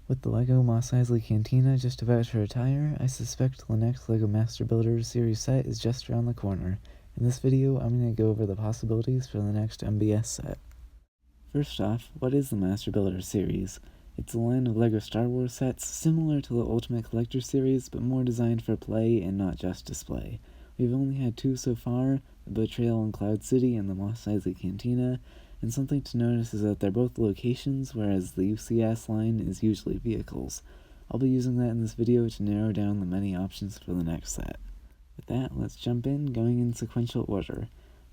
With the LEGO Mos Eisley Cantina just about to retire, I suspect the next LEGO Master Builder series set is just around the corner. In this video, I'm going to go over the possibilities for the next MBS set. First off, what is the Master Builder series? It's a line of LEGO Star Wars sets similar to the Ultimate Collector series, but more designed for play and not just display. We've only had two so far, the Betrayal in Cloud City and the Mos Eisley Cantina, and something to notice is that they're both locations, whereas the UCS line is usually vehicles. I'll be using that in this video to narrow down the many options for the next set. With that, let's jump in, going in sequential order.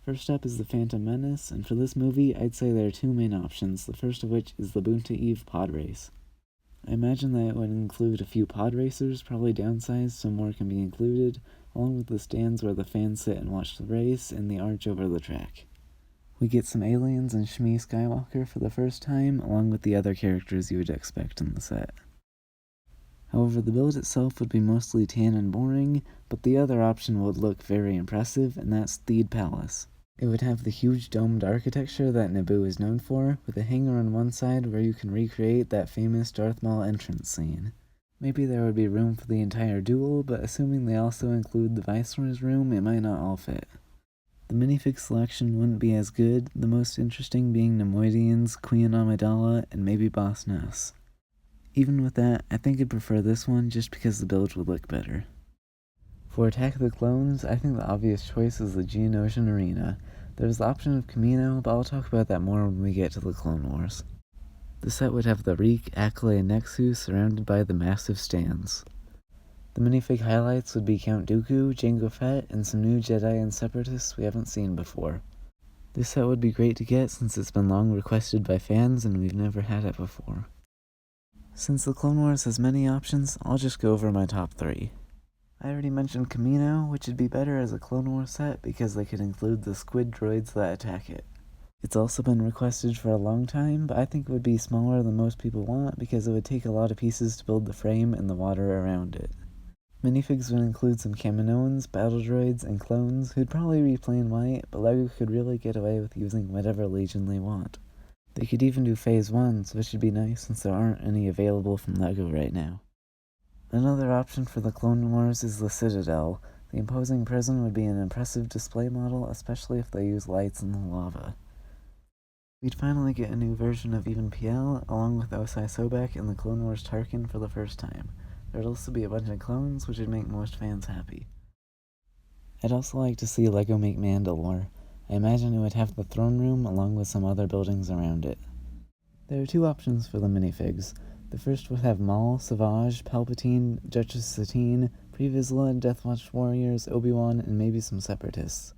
First up is the Phantom Menace, and for this movie, I'd say there are two main options, the first of which is the Boonta Eve pod race. I imagine that it would include a few pod racers, probably downsized so more can be included, along with the stands where the fans sit and watch the race, and the arch over the track. We get some aliens and Shmi Skywalker for the first time, along with the other characters you would expect in the set. However, the build itself would be mostly tan and boring, but the other option would look very impressive, and that's Theed Palace. It would have the huge domed architecture that Naboo is known for, with a hangar on one side where you can recreate that famous Darth Maul entrance scene. Maybe there would be room for the entire duel, but assuming they also include the Viceroy's room, it might not all fit. The minifig selection wouldn't be as good, the most interesting being Nemoidians, Queen Amidala, and maybe Boss Nass. Even with that, I think I'd prefer this one just because the build would look better. For Attack of the Clones, I think the obvious choice is the Geonosian Arena. There's the option of Kamino, but I'll talk about that more when we get to the Clone Wars. The set would have the Reek, Acklay, and Nexu surrounded by the massive stands. The minifig highlights would be Count Dooku, Jango Fett, and some new Jedi and Separatists we haven't seen before. This set would be great to get since it's been long requested by fans and we've never had it before. Since the Clone Wars has many options, I'll just go over my top 3. I already mentioned Kamino, which would be better as a Clone Wars set because they could include the squid droids that attack it. It's also been requested for a long time, but I think it would be smaller than most people want because it would take a lot of pieces to build the frame and the water around it. Minifigs would include some Kaminoans, battle droids, and clones who'd probably be plain white, but LEGO could really get away with using whatever legion they want. They could even do Phase 1s, which would be nice since there aren't any available from LEGO right now. Another option for the Clone Wars is the Citadel. The imposing prison would be an impressive display model, especially if they use lights in the lava. We'd finally get a new version of Even PL, along with Osai Sobek and the Clone Wars Tarkin for the first time. There'd also be a bunch of clones, which would make most fans happy. I'd also like to see LEGO make Mandalore. I imagine it would have the throne room along with some other buildings around it. There are two options for the minifigs. The first would have Maul, Savage, Palpatine, Duchess Satine, Pre Vizsla, Death Watch warriors, Obi-Wan, and maybe some Separatists.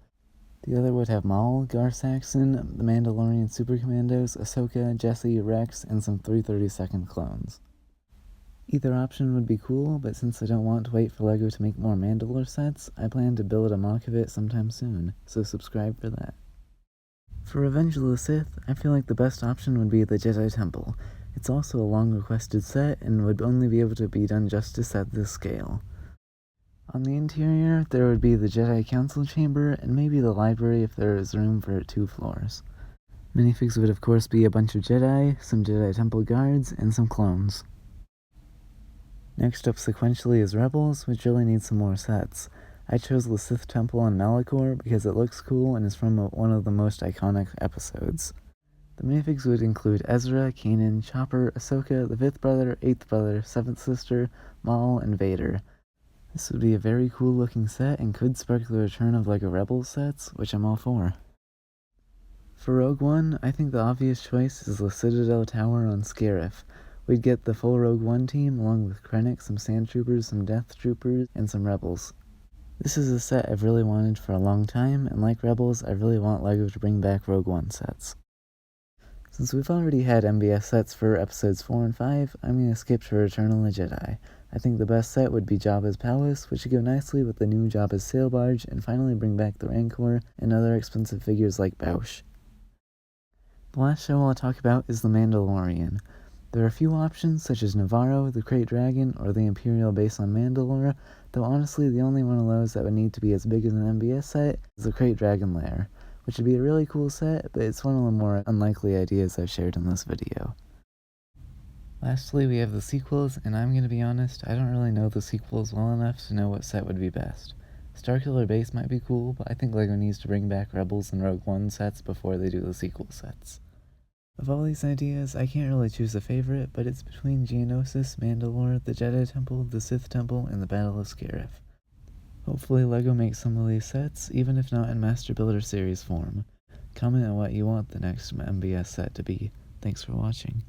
The other would have Maul, Gar Saxon, the Mandalorian Super Commandos, Ahsoka, Jesse, Rex, and some 332nd clones. Either option would be cool, but since I don't want to wait for LEGO to make more Mandalore sets, I plan to build a mock of it sometime soon, so subscribe for that. For Revenge of the Sith, I feel like the best option would be the Jedi Temple. It's also a long-requested set, and would only be able to be done justice at this scale. On the interior, there would be the Jedi Council Chamber, and maybe the library if there is room for 2 floors. Minifigs would of course be a bunch of Jedi, some Jedi Temple guards, and some clones. Next up sequentially is Rebels, which really needs some more sets. I chose the Sith Temple on Malachor because it looks cool and is from one of the most iconic episodes. The minifigs would include Ezra, Kanan, Chopper, Ahsoka, the 5th brother, 8th brother, 7th sister, Maul, and Vader. This would be a very cool looking set and could spark the return of LEGO Rebels sets, which I'm all for. For Rogue One, I think the obvious choice is the Citadel Tower on Scarif. We'd get the full Rogue One team along with Krennic, some Sand Troopers, some Death Troopers, and some Rebels. This is a set I've really wanted for a long time, and like Rebels, I really want LEGO to bring back Rogue One sets. Since we've already had MBS sets for episodes 4 and 5, I'm going to skip to Return of the Jedi. I think the best set would be Jabba's Palace, which should go nicely with the new Jabba's Sail Barge, and finally bring back the Rancor and other expensive figures like Bausch. The last show I'll talk about is The Mandalorian. There are a few options such as Navarro, the Krayt Dragon, or the Imperial base on Mandalore, though honestly the only one of those that would need to be as big as an MBS set is the Krayt Dragon lair, which would be a really cool set, but it's one of the more unlikely ideas I've shared in this video. Lastly, we have the sequels, and I'm gonna be honest, I don't really know the sequels well enough to know what set would be best. Starkiller Base might be cool, but I think LEGO needs to bring back Rebels and Rogue One sets before they do the sequel sets. Of all these ideas, I can't really choose a favorite, but it's between Geonosis, Mandalore, the Jedi Temple, the Sith Temple, and the Battle of Scarif. Hopefully LEGO makes some of these sets, even if not in Master Builder series form. Comment on what you want the next MBS set to be. Thanks for watching.